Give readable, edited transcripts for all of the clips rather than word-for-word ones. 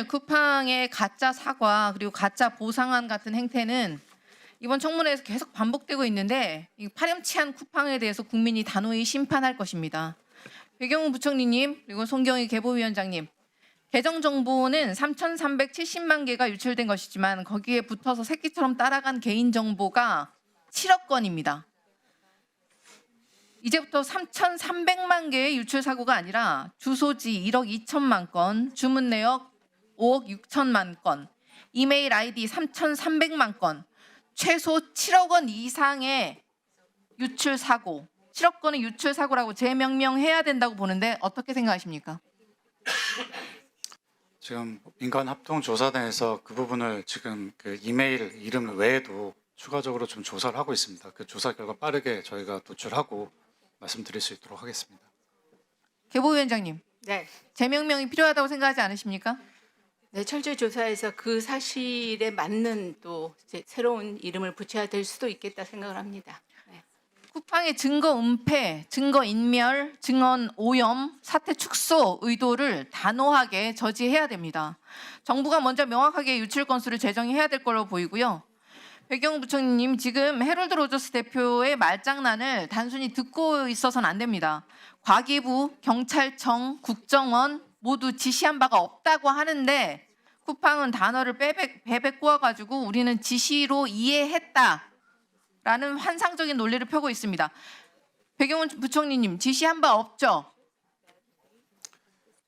쿠팡의 가짜 사과 그리고 가짜 보상안 같은 행태는 이번 청문회에서 계속 반복되고 있는데 이 파렴치한 쿠팡에 대해서 국민이 단호히 심판할 것입니다. 배경훈 부총리님 그리고 송경희 개보위원장님, 계정 정보는 3,370만 개가 유출된 것이지만 거기에 붙어서 새끼처럼 따라간 개인 정보가 7억 건입니다. 이제부터 3,300만 개의 유출 사고가 아니라 주소지 1억 2천만 건, 주문 내역 5억 6천만 건, 이메일 아이디 3,300만 건, 최소 7억 원 이상의 유출 사고, 7억 건의 유출 사고라고 재명명해야 된다고 보는데 어떻게 생각하십니까? 지금 민간합동조사단에서 그 부분을 지금 그 이메일 이름 외에도 추가적으로 좀 조사를 하고 있습니다. 그 조사 결과 빠르게 저희가 도출하고 말씀드릴 수 있도록 하겠습니다. 개보위원장님, 네. 재명명이 필요하다고 생각하지 않으십니까? 네, 철저히 조사해서 그 사실에 맞는 또 이제 새로운 이름을 붙여야 될 수도 있겠다 생각을 합니다. 네. 쿠팡의 증거 은폐, 증거 인멸, 증언 오염, 사태 축소 의도를 단호하게 저지해야 됩니다. 정부가 먼저 명확하게 유출 건수를 제정해야 될 걸로 보이고요. 배경훈 부총리님, 지금 해롤드 로저스 대표의 말장난을 단순히 듣고 있어서는 안 됩니다. 과기부, 경찰청, 국정원 모두 지시한 바가 없다고 하는데 쿠팡은 단어를 베베 꼬아가지고 우리는 지시로 이해했다라는 환상적인 논리를 펴고 있습니다. 배경훈 부총리님, 지시한 바 없죠?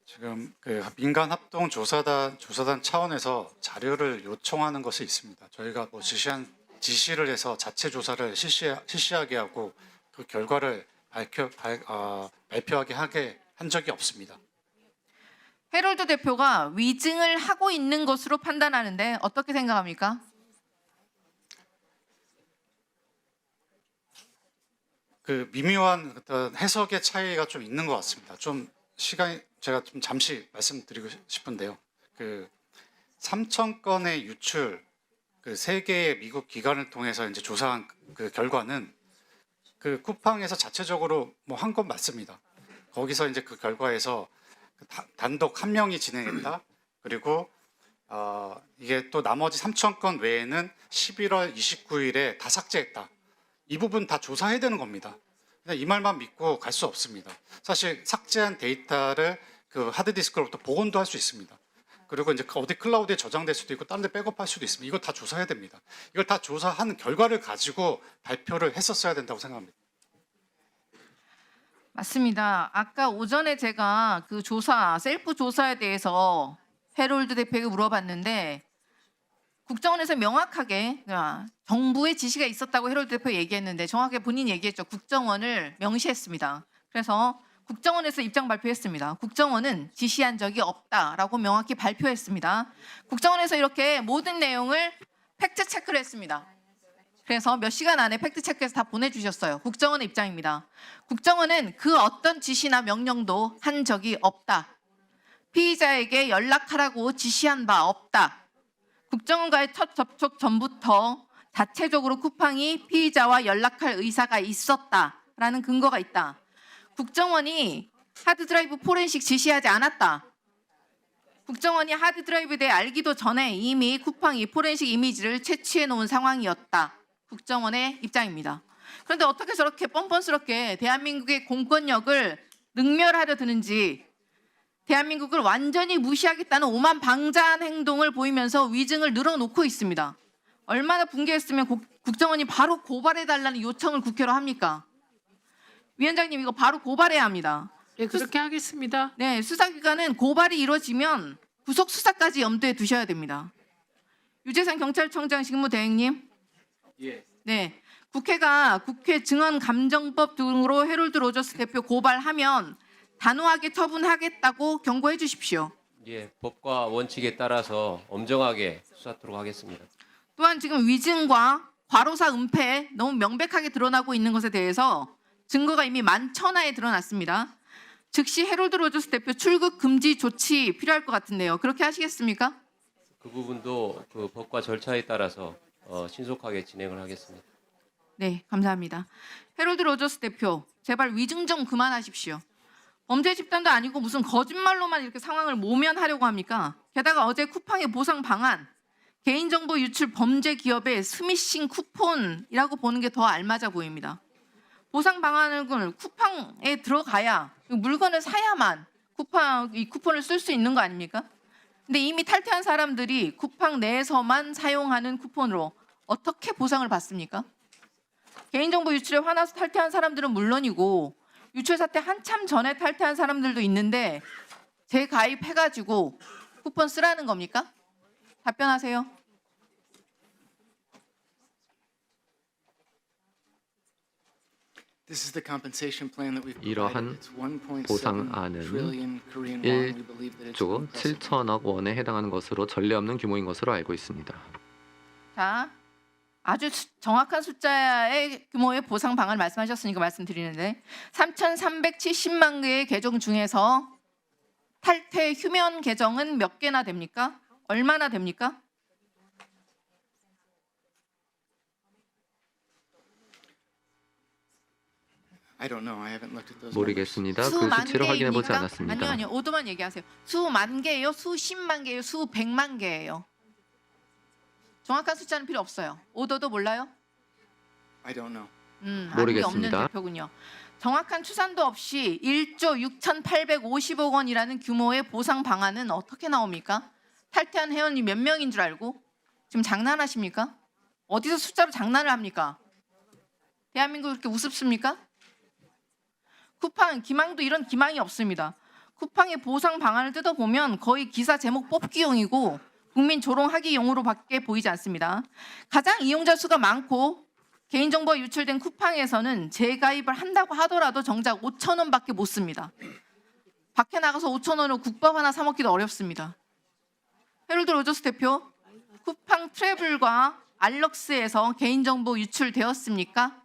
지금 그 민간합동조사단 차원에서 자료를 요청하는 것이 있습니다. 저희가 뭐 지시를 해서 자체 조사를 실시하게 하고 그 결과를 발표하게 하게 한 적이 없습니다. 해롤드 대표가 위증을 하고 있는 것으로 판단하는데 어떻게 생각합니까? 그 미묘한 어떤 해석의 차이가 좀 있는 것 같습니다. 좀 시간이 제가 좀 잠시 말씀드리고 싶은데요. 그 3천 건의 유출, 그 3개의 미국 기관을 통해서 이제 조사한 그 결과는 그 쿠팡에서 자체적으로 뭐 한 건 맞습니다. 거기서 이제 그 결과에서 단독 한 명이 진행했다. 그리고 이게 또 나머지 3천 건 외에는 11월 29일에 다 삭제했다. 이 부분 다 조사해야 되는 겁니다. 그냥 이 말만 믿고 갈 수 없습니다. 사실 삭제한 데이터를 그 하드디스크로부터 복원도 할 수 있습니다. 그리고 이제 어디 클라우드에 저장될 수도 있고 다른 데 백업할 수도 있습니다. 이거 다 조사해야 됩니다. 이걸 다 조사한 결과를 가지고 발표를 했었어야 된다고 생각합니다. 맞습니다. 아까 오전에 제가 그 셀프 조사에 대해서 해롤드 대표에게 물어봤는데 국정원에서 명확하게 정부의 지시가 있었다고 해롤드 대표 얘기했는데 정확하게 본인이 얘기했죠. 국정원을 명시했습니다. 그래서 국정원에서 입장 발표했습니다. 국정원은 지시한 적이 없다라고 명확히 발표했습니다. 국정원에서 이렇게 모든 내용을 팩트 체크를 했습니다. 그래서 몇 시간 안에 팩트 체크해서 다 보내주셨어요. 국정원의 입장입니다. 국정원은 그 어떤 지시나 명령도 한 적이 없다. 피의자에게 연락하라고 지시한 바 없다. 국정원과의 첫 접촉 전부터 자체적으로 쿠팡이 피의자와 연락할 의사가 있었다라는 근거가 있다. 국정원이 하드드라이브 포렌식 지시하지 않았다. 국정원이 하드드라이브에 대해 알기도 전에 이미 쿠팡이 포렌식 이미지를 채취해 놓은 상황이었다. 국정원의 입장입니다. 그런데 어떻게 저렇게 뻔뻔스럽게 대한민국의 공권력을 능멸하려 드는지, 대한민국을 완전히 무시하겠다는 오만방자한 행동을 보이면서 위증을 늘어놓고 있습니다. 얼마나 붕괴했으면 국정원이 바로 고발해달라는 요청을 국회로 합니까? 위원장님, 이거 바로 고발해야 합니다. 예, 그렇게 하겠습니다. 네, 수사기관은 고발이 이루어지면 구속 수사까지 염두에 두셔야 됩니다. 유재상 경찰청장 직무대행님. 예. 네, 국회가 국회 증언감정법 등으로 해롤드 로저스 대표 고발하면 단호하게 처분하겠다고 경고해 주십시오. 예, 법과 원칙에 따라서 엄정하게 수사하도록 하겠습니다. 또한 지금 위증과 과로사 은폐 너무 명백하게 드러나고 있는 것에 대해서 증거가 이미 만천하에 드러났습니다. 즉시 해롤드 로저스 대표 출국 금지 조치 필요할 것 같은데요. 그렇게 하시겠습니까? 그 부분도 그 법과 절차에 따라서 신속하게 진행을 하겠습니다. 네, 감사합니다. 해롤드 로저스 대표, 제발 위증 좀 그만하십시오. 범죄 집단도 아니고 무슨 거짓말로만 이렇게 상황을 모면하려고 합니까? 게다가 어제 쿠팡의 보상 방안, 개인정보 유출 범죄 기업의 스미싱 쿠폰이라고 보는 게 더 알맞아 보입니다. 보상 방안을 쿠팡에 들어가야 물건을 사야만 이 쿠폰을 쓸 수 있는 거 아닙니까? 근데 이미 탈퇴한 사람들이 쿠팡 내에서만 사용하는 쿠폰으로 어떻게 보상을 받습니까? 개인정보 유출에 화나서 탈퇴한 사람들은 물론이고 유출 사태 한참 전에 탈퇴한 사람들도 있는데 재가입해가지고 쿠폰 쓰라는 겁니까? 답변하세요. This is the compensation plan that we've 이러한 provided. It's 1.7 보상안은 trillion Korean won. We believe that it's 1조 impressive. 7천억 원에 해당하는 것으로 전례 없는 규모인 것으로 알고 있습니다. 자, 아주 정확한 숫자의 규모의 보상 방안을 말씀하셨으니까 말씀드리는데 3,370만 개의 계정 중에서 탈퇴 휴면 계정은 몇 개나 됩니까? 얼마나 됩니까? I don't know. I haven't looked at those numbers. 모르겠습니다. 그 수만 수치를 확인해 보지 개입니까? 않았습니다. 아니요. 오도만 얘기하세요. 수만 개예요? 수십만 개예요? 수백만 개예요? 정확한 숫자는 필요 없어요. 오도도 몰라요? I don't know. 아는 게 모르겠습니다. 없는 대표군요. 정확한 추산도 없이 1조 6,850억 원이라는 규모의 보상 방안은 어떻게 나옵니까? 탈퇴한 회원이 몇 명인 줄 알고? 지금 장난하십니까? 어디서 숫자로 장난을 합니까? 대한민국 그렇게 우습습니까? 쿠팡, 기망도 이런 기망이 없습니다. 쿠팡의 보상 방안을 뜯어보면 거의 기사 제목 뽑기용이고 국민 조롱하기용으로밖에 보이지 않습니다. 가장 이용자 수가 많고 개인정보가 유출된 쿠팡에서는 재가입을 한다고 하더라도 정작 5천 원밖에 못 씁니다. 밖에 나가서 5천 원으로 국밥 하나 사 먹기도 어렵습니다. 헤럴드 로저스 대표, 쿠팡 트래블과 알럭스에서 개인정보 유출되었습니까?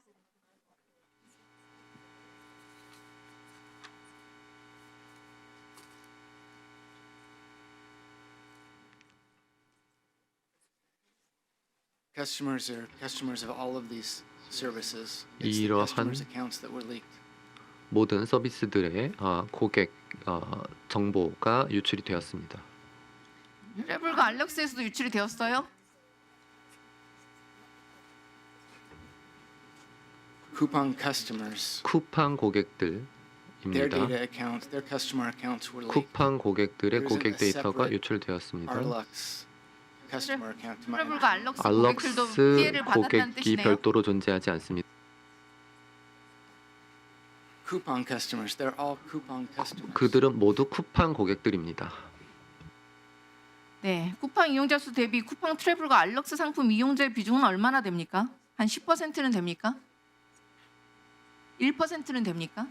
Customers are customers of all of these services. It's the 이러한 customers' accounts that were leaked. 모든 서비스들의 고객 정보가 유출이 되었습니다. 트래블과 알럭스에서도 유출이 되었어요? Coupon customers, 쿠팡 their 고객들입니다. data accounts, their customer accounts were leaked. 쿠팡 고객들의 There 고객 isn't a 데이터가 separate 유출되었습니다. Arlux customer account to my 트래블과 knowledge. 알럭스 고객들도 알럭스 피해를 받았다는 고객이 뜻이네요. 별도로 존재하지 않습니다. Coupon customers, they're all coupon customers. 그들은 모두 쿠팡 고객들입니다. 네, 쿠팡 이용자 수 대비 쿠팡 트래블과 알럭스 상품 이용자의 비중은 얼마나 됩니까? 한 10%는 됩니까? 1%는 됩니까?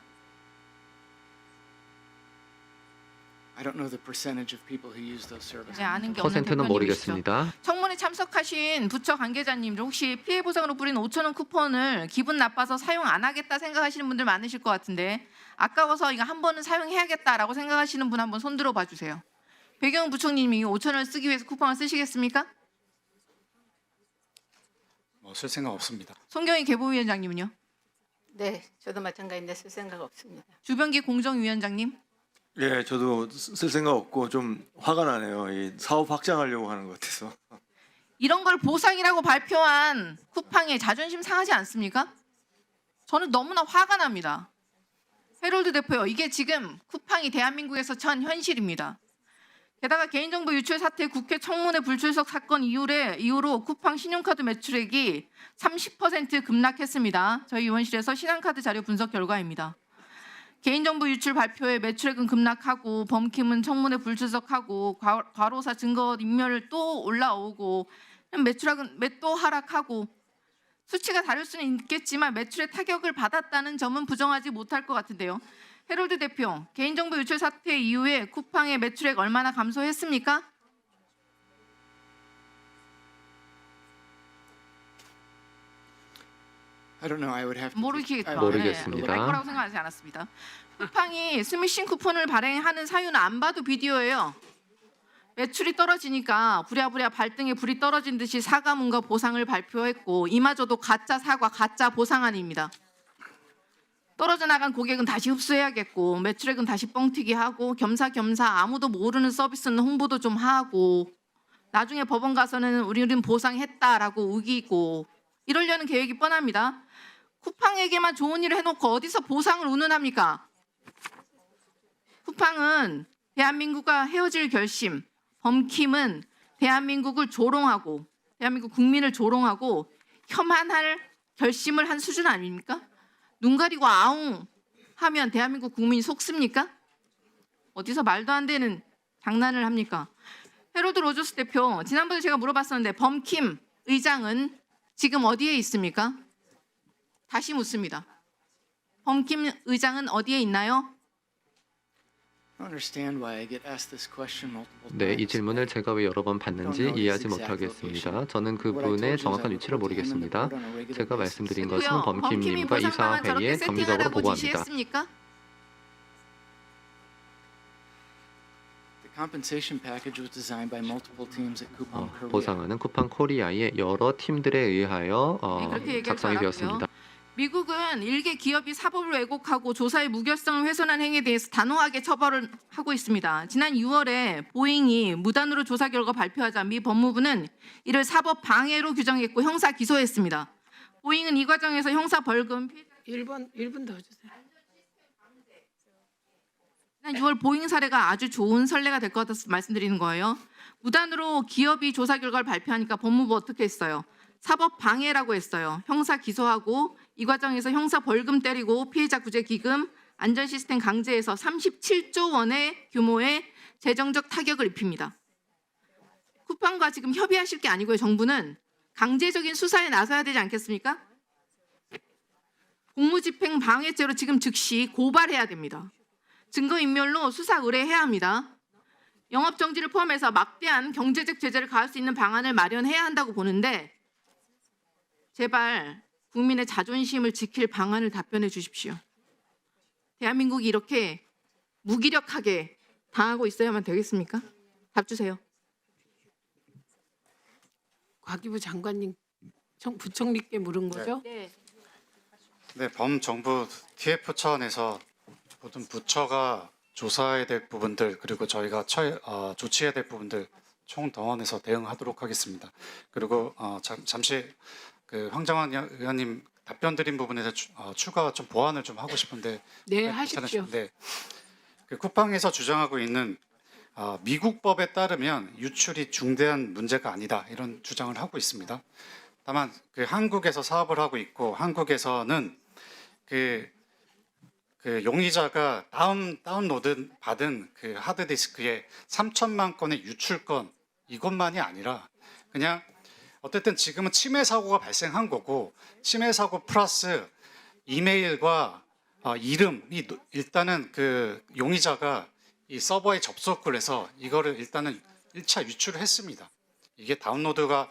I don't know the percentage of people who use those services. 네, 아는 게 없는 퍼센트는 대표님이시죠. 모르겠습니다. 청문회 참석하신 부처 관계자님들 혹시 피해 보상으로 뿌린 5천 원 쿠폰을 기분 나빠서 사용 안 하겠다 생각하시는 분들 많으실 것 같은데 아까워서 이거 한 번은 사용해야겠다라고 생각하시는 분 한번 손 들어 봐 주세요. 배경 부총님이 5천 원을 쓰기 위해서 쿠폰을 쓰시겠습니까? 쓸 생각 없습니다. 송경희 개보위원장님은요? 네, 저도 마찬가지인데 쓸 생각 없습니다. 주병기 공정위원장님? 예, 저도 쓸 생각 없고 좀 화가 나네요. 이 사업 확장하려고 하는 것 같아서. 이런 걸 보상이라고 발표한 쿠팡의 자존심 상하지 않습니까? 저는 너무나 화가 납니다. 헤럴드 대표요. 이게 지금 쿠팡이 대한민국에서 처한 현실입니다. 게다가 개인정보 유출 사태 국회 청문회 불출석 사건 이후로 쿠팡 신용카드 매출액이 30% 급락했습니다. 저희 의원실에서 신한카드 자료 분석 결과입니다. 개인정보 유출 발표에 매출액은 급락하고 범킴은 청문회 불출석하고 과로사 증거 인멸 또 올라오고 매출액은 또 하락하고 수치가 다를 수는 있겠지만 매출에 타격을 받았다는 점은 부정하지 못할 것 같은데요. 헤럴드 대표, 개인정보 유출 사태 이후에 쿠팡의 매출액 얼마나 감소했습니까? I don't know. I would have to. 모르겠죠. 모르겠습니다. 알 거라고 생각하지 않았습니다. 쿠팡이 스미싱 쿠폰을 발행하는 사유는 안 봐도 비디오예요. 매출이 떨어지니까 부랴부랴 발등에 불이 떨어진 듯이 사과문과 보상을 발표했고 이마저도 가짜 사과, 가짜 보상안입니다. 떨어져 나간 고객은 다시 흡수해야겠고 매출액은 다시 뻥튀기 하고 겸사겸사 아무도 모르는 서비스는 홍보도 좀 하고 나중에 법원 가서는 우리는 보상했다라고 우기고 이러려는 계획이 뻔합니다. 쿠팡에게만 좋은 일을 해놓고 어디서 보상을 운운합니까? 쿠팡은 대한민국과 헤어질 결심, 범킴은 대한민국을 조롱하고 대한민국 국민을 조롱하고 혐한할 결심을 한 수준 아닙니까? 눈 가리고 아웅 하면 대한민국 국민이 속습니까? 어디서 말도 안 되는 장난을 합니까? 헤로드 로저스 대표, 지난번에 제가 물어봤었는데 범킴 의장은 지금 어디에 있습니까? 다시 묻습니다. 범킴 의장은 어디에 있나요? I don't understand why I get asked this question multiple 네, 이 times. 질문을 제가 왜 여러 번 받는지 이해하지 못하겠습니다. 저는 그분의 정확한 위치를 모르겠습니다. 제가 말씀드린 것은 됐고요. 범킴님과 범킴이 보상방안 이사회에 저렇게 정기적으로 세팅하라고 보고합니다. 지시했습니까? The compensation package was designed by multiple teams at Coupang Korea. 보상안은 쿠팡 코리아의 여러 팀들에 의하여 네, 그렇게 얘기할 줄 작성이 알았고요. 되었습니다. 미국은 일개 기업이 사법을 왜곡하고 조사의 무결성을 훼손한 행위에 대해서 단호하게 처벌을 하고 있습니다. 지난 6월에 보잉이 무단으로 조사 결과 발표하자 미 법무부는 이를 사법 방해로 규정했고 형사 기소했습니다. 보잉은 이 과정에서 형사 벌금 1분 더 주세요. 지난 6월 보잉 사례가 아주 좋은 선례가 될 것 같아서 말씀드리는 거예요. 무단으로 기업이 조사 결과를 발표하니까 법무부 어떻게 했어요? 사법 방해라고 했어요. 형사 기소하고 이 과정에서 형사 벌금 때리고 피해자 구제 기금, 안전 시스템 강제해서 37조 원의 규모의 재정적 타격을 입힙니다. 쿠팡과 지금 협의하실 게 아니고요. 정부는 강제적인 수사에 나서야 되지 않겠습니까? 공무집행 방해죄로 지금 즉시 고발해야 됩니다. 증거인멸로 수사 의뢰해야 합니다. 영업정지를 포함해서 막대한 경제적 제재를 가할 수 있는 방안을 마련해야 한다고 보는데 제발 국민의 자존심을 지킬 방안을 답변해 주십시오. 대한민국이 이렇게 무기력하게 당하고 있어야만 되겠습니까? 답 주세요. 과기부 장관님 부총리께 물은 거죠? 네. 네, 범정부 TF 차원에서 모든 부처가 조사해야 될 부분들 그리고 저희가 조치해야 될 부분들 총동원해서 대응하도록 하겠습니다. 그리고 잠시 그 황정환 의원님 답변 드린 부분에서 추가 좀 보완을 좀 하고 싶은데 네, 하십시오. 괜찮으신데 그 쿠팡에서 주장하고 있는 미국 법에 따르면 유출이 중대한 문제가 아니다 이런 주장을 하고 있습니다. 다만 그 한국에서 사업을 하고 있고 한국에서는 그 용의자가 다운로드 받은 그 하드디스크에 3천만 건의 유출건 이것만이 아니라 그냥 어쨌든 지금은 침해 사고가 발생한 거고 침해 사고 플러스 이메일과 이름이 일단은 그 용의자가 이 서버에 접속을 해서 이거를 일단은 1차 유출을 했습니다. 이게 다운로드가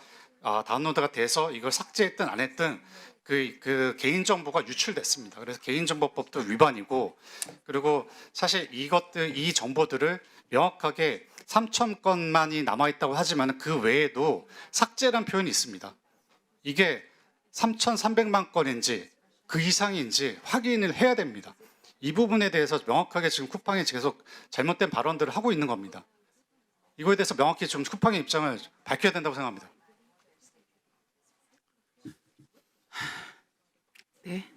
돼서 이걸 삭제했든 안 했든 그 개인정보가 유출됐습니다. 그래서 개인정보법도 위반이고 그리고 사실 이 정보들을 명확하게 3천 건만이 남아있다고 하지만 그 외에도 삭제란 표현이 있습니다. 이게 3,300만 건인지 그 이상인지 확인을 해야 됩니다. 이 부분에 대해서 명확하게 지금 쿠팡이 계속 잘못된 발언들을 하고 있는 겁니다. 이거에 대해서 명확히 좀 쿠팡의 입장을 밝혀야 된다고 생각합니다. 네.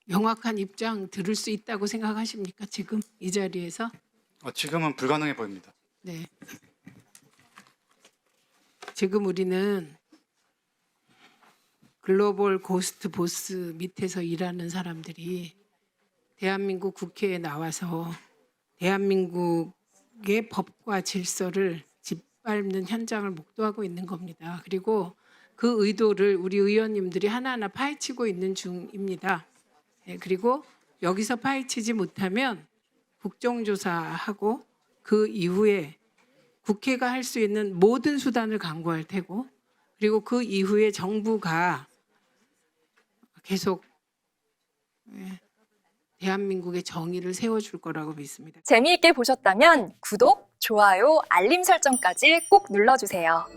명확한 입장 들을 수 있다고 생각하십니까? 지금 이 자리에서? 지금은 불가능해 보입니다. 네. 지금 우리는 글로벌 고스트 보스 밑에서 일하는 사람들이 대한민국 국회에 나와서 대한민국의 법과 질서를 짓밟는 현장을 목도하고 있는 겁니다. 그리고 그 의도를 우리 의원님들이 하나하나 파헤치고 있는 중입니다. 네, 그리고 여기서 파헤치지 못하면 국정조사하고 그 이후에 국회가 할 수 있는 모든 수단을 강구할 테고 그리고 그 이후에 정부가 계속 대한민국의 정의를 세워줄 거라고 믿습니다. 재미있게 보셨다면 구독, 좋아요, 알림 설정까지 꼭 눌러주세요.